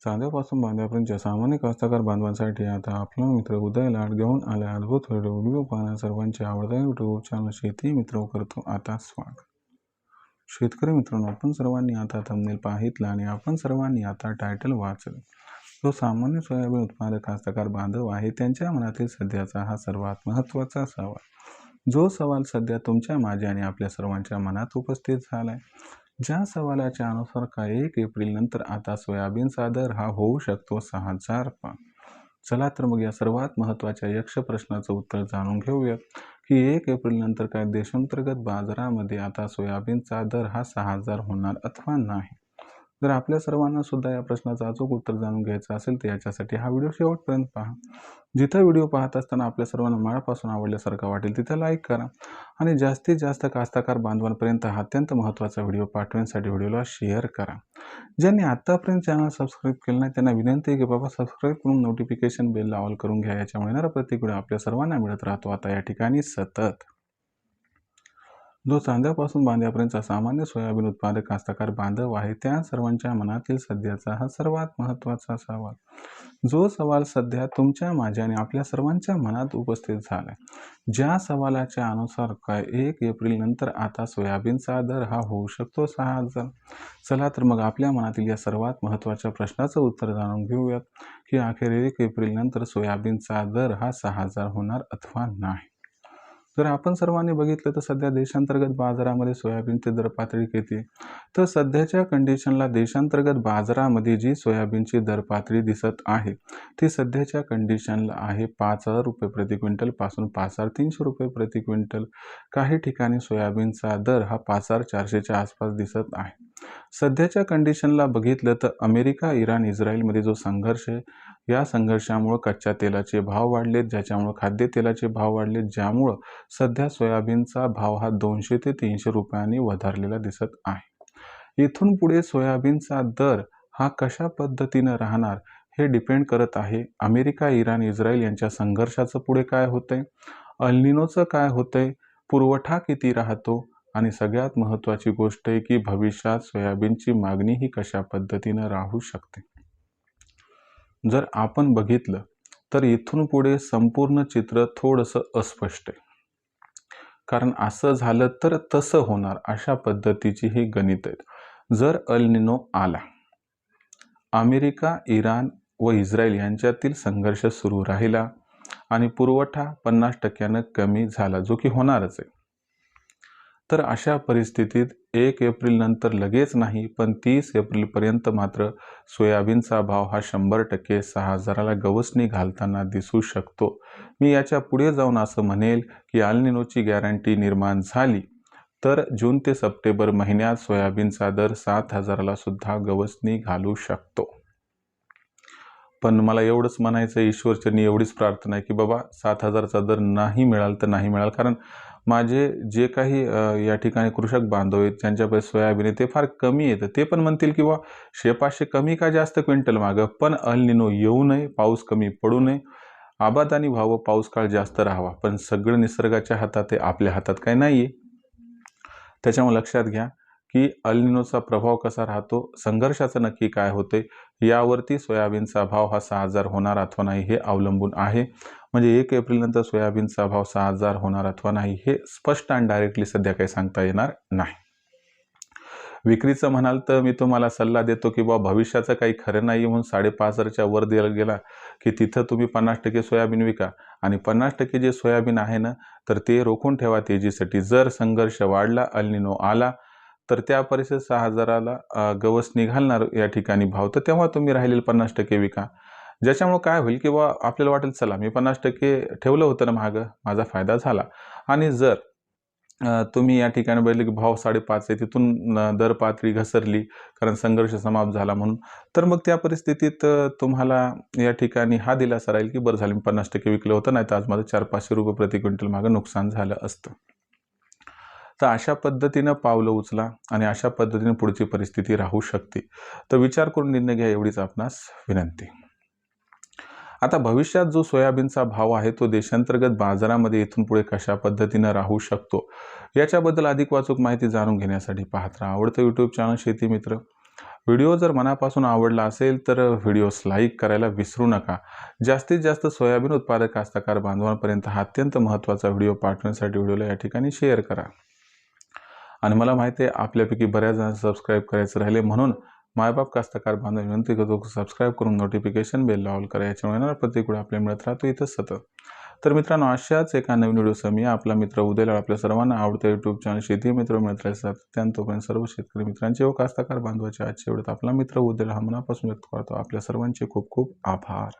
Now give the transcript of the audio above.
चांद्यापासून बांध्यापर्यंतच्या सामान्य कास्तकार बांधवांसाठी आता आपला मित्र उदय लाड घेऊन आले अद्भुत व्हिडिओ पाहण्या सर्वांचे आवडता यूट्यूब चॅनल शेती मित्र करतो आता स्वागत। शेतकरी मित्रांनो, आपण सर्वांनी आता थंबनेल पाहितला आणि आपण सर्वांनी आता टायटल वाचलं। जो सामान्य सोयाबीन उत्पादक कास्तकार बांधव आहे त्यांच्या मनातील सध्याचा हा सर्वात महत्त्वाचा सवाल। जो सवाल सध्या तुमच्या माझ्या आणि आपल्या सर्वांच्या मनात उपस्थित झालाय। ज्या सवालाच्या अनुसार का 1 एप्रिल नंतर आता सोयाबीनचा दर हा होऊ शकतो 6000 पार। चला तर मग या सर्वात महत्त्वाच्या यक्ष प्रश्नाचं उत्तर जाणून घेऊया की 1 एप्रिल नंतर काय देशांतर्गत बाजारामध्ये आता सोयाबीनचा दर हा 6000 होणार अथवा नाही। जर आपल्या सर्वांना सुद्धा या प्रश्नाचं अचूक उत्तर जाणून घ्यायचं असेल तर याच्यासाठी हा व्हिडिओ शेवटपर्यंत पहा। जिथं व्हिडिओ पाहत असताना आपल्या सर्वांना मनापासून आवडल्यासारखा वाटेल तिथं लाईक करा आणि जास्तीत जास्त कास्तकार बांधवांपर्यंत हा अत्यंत महत्त्वाचा व्हिडिओ पाठवण्यासाठी व्हिडिओला शेअर करा। ज्यांनी आतापर्यंत चॅनल सबस्क्राईब केलं नाही त्यांना विनंती आहे की बाबा सबस्क्राईब करून नोटिफिकेशन बेल ऑल करून घ्या। याच्यामुळे येणारा प्रत्येक व्हिडिओ आपल्या सर्वांना मिळत राहतो आता या ठिकाणी सतत। जो चांद्यापासून बांध्यापर्यंतचा सामान्य सोयाबीन उत्पादक कास्तकार बांधव आहे त्या सर्वांच्या मनातील सध्याचा हा सर्वात महत्त्वाचा सवाल। जो सवाल सध्या तुमच्या माझ्या आणि आपल्या सर्वांच्या मनात उपस्थित झालाय। ज्या सवालाच्या अनुसार काय 1 एप्रिल नंतर आता सोयाबीनचा दर हा होऊ शकतो 6000। चला तर मग आपल्या मनातील या सर्वात महत्त्वाच्या प्रश्नाचं उत्तर जाणून घेऊयात की अखेर 1 एप्रिल नंतर सोयाबीनचा दर हा 6000 होणार अथवा नाही। जर आपण सर्वांनी बघितलं तर सध्या देशांतर्गत बाजारामध्ये सोयाबीनची दर पातळी किती, तर सध्याच्या कंडिशनला देशांतर्गत बाजारामध्ये जी सोयाबीनची दर पातळी दिसत आहे ती सध्याच्या कंडिशनला आहे 5000 रुपये प्रति क्विंटल पासून 5300 रुपये प्रति क्विंटल। काही ठिकाणी सोयाबीनचा दर हा 5400च्या आसपास दिसत आहे। सध्याच्या कंडिशनला बघितलं तर अमेरिका, इराण, इस्रायलमध्ये जो संघर्ष आहे या संघर्षामुळे कच्च्या तेलाचे भाव वाढलेत, ज्याच्यामुळे खाद्यतेलाचे भाव वाढलेत, ज्यामुळं सध्या सोयाबीनचा भाव हा 200 ते 300 रुपयांनी वधारलेला दिसत आहे। इथून पुढे सोयाबीनचा दर हा कशा पद्धतीने राहणार हे डिपेंड करत आहे अमेरिका, इराण, इस्रायल यांच्या संघर्षाचं पुढे काय होतंय, अल निनोचं काय होतंय, पुरवठा किती राहतो आणि सगळ्यात महत्त्वाची गोष्ट आहे की भविष्यात सोयाबीनची मागणी ही कशा पद्धतीने राहू शकते। जर आपण बघितलं तर इथून पुढे संपूर्ण चित्र थोडंसं अस्पष्ट आहे। कारण असं झालं तर तसं होणार अशा पद्धतीची ही गणित आहेत। जर अल निनो आला, अमेरिका, इराण व इस्रायल यांच्यातील संघर्ष सुरू राहिला आणि पुरवठा 50% कमी झाला, जो की होणारच आहे, तर अशा परिस्थितीत 1 एप्रिल नंतर लगेच नाही पण 30 एप्रिलपर्यंत मात्र सोयाबीनचा भाव हा 100% 6000ला गवसणी घालताना दिसू शकतो। मी याच्या पुढे जाऊन असं म्हणेल की अल निनोची गॅरंटी निर्माण झाली तर जून ते सप्टेंबर महिन्यात सोयाबीनचा दर 7000ला सुद्धा गवसणी घालू शकतो। पण मला एवढंच म्हणायचं, ईश्वरचरणी एवढीच प्रार्थना आहे की बाबा 7000चा दर नाही मिळाल तर नाही मिळाल। कारण माझे जे काही या ठिकाणी कृषक बांधव आहेत ज्यांच्याकडे सोयाबीन आहे ते फार कमी येतं, ते पण म्हणतील की बा 100-500 कमी का जास्त क्विंटल मागं, पण अल निनो येऊ नये, पाऊस कमी पडू नये, आबादानी व्हावं, पाऊस काळ जास्त राहावा, पण सगळं निसर्गाच्या हातात आहे, आपल्या हातात काही नाहीये। त्याच्यामुळे लक्षात घ्या की अल निनोचा प्रभाव कसा राहतो, संघर्षाचं नक्की काय होते यावरती सोयाबीनचा भाव हा 6000 होणार अथवा नाही हे अवलंबून आहे। म्हणजे 1 एप्रिल नंतर सोयाबीनचा भाव 6000 होणार अथवा नाही हे स्पष्ट आणि डायरेक्टली सध्या काही सांगता येणार नाही। विक्रीचं म्हणाल तर मी तुम्हाला सल्ला देतो की बाबा भविष्याचं काही खरं नाही म्हणून 5500च्या वर द्यायला गेला की तिथं तुम्ही 50% सोयाबीन विका आणि 50% जे सोयाबीन आहे ना तर ते रोखून ठेवा तेजीसाठी। जर संघर्ष वाढला, अल निनो आला तर त्या परिस्थितीत 6000ला गवसणी घालणार या ठिकाणी भाव, तर तेव्हा तुम्ही राहिलेले 50% विका। ज्याच्यामुळे काय होईल की बा आपल्याला वाटेल चला मी 50% ठेवलं होतं ना मागं, माझा फायदा झाला। आणि जर तुम्ही या ठिकाणी बघितलं की भाव 5.5 आहे, तिथून दर पातळी घसरली कारण संघर्ष समाप्त झाला म्हणून, तर मग त्या परिस्थितीत तुम्हाला या ठिकाणी हा दिलासा राहील की बरं झालं मी 50% विकलं होतं, नाही तर आज माझं 400-500 रुपये प्रति क्विंटल मागं नुकसान झालं असतं। तर अशा पद्धतीनं पावलं उचला आणि अशा पद्धतीने पुढची परिस्थिती राहू शकते। तर विचार करून निर्णय घ्या एवढीच आपणास विनंती। आता भविष्यात जो सोयाबीनचा भाव आहे तो देशांतर्गत बाजारामध्ये इथून पुढे कशा पद्धतीने राहू शकतो याच्याबद्दल अधिक वाचूक माहिती जाणून घेण्यासाठी पाहत राहा आवडतं यूट्यूब चॅनल शेती मित्र। व्हिडिओ जर मनापासून आवडला असेल तर व्हिडिओस लाईक करायला विसरू नका. जास्तीत जास्त सोयाबीन उत्पादक कास्तकार बांधवांपर्यंत हा अत्यंत महत्त्वाचा व्हिडिओ पाठवण्यासाठी व्हिडिओला या ठिकाणी शेअर करा. आणि मला माहिती आहे आपल्यापैकी बऱ्याच जणांना सबस्क्राईब करायचं राहिले, म्हणून मायबाप कास्तकार बांधव विनंती करतो सबस्क्राईब करून नोटिफिकेशन बेल ऑल करा. याच्यामुळे येणारा प्रत्येक व्हिडिओ आपल्याला मिळत राहतो इथं सतत. तर मित्रांनो, अशाच एका नवीन व्हिडिओसह मी आपला मित्र उदय लाड आपल्या सर्वांना आवडतं यूट्यूब चॅनल शेती मित्र मिळत राहतात. तोपर्यंत सर्व शेतकरी मित्रांचे व कास्तकार बांधवाचे आजच्या व्हिडिओत आपला मित्र उदय लाड हा मनापासून व्यक्त करतो. आपल्या सर्वांचे खूप खूप आभार.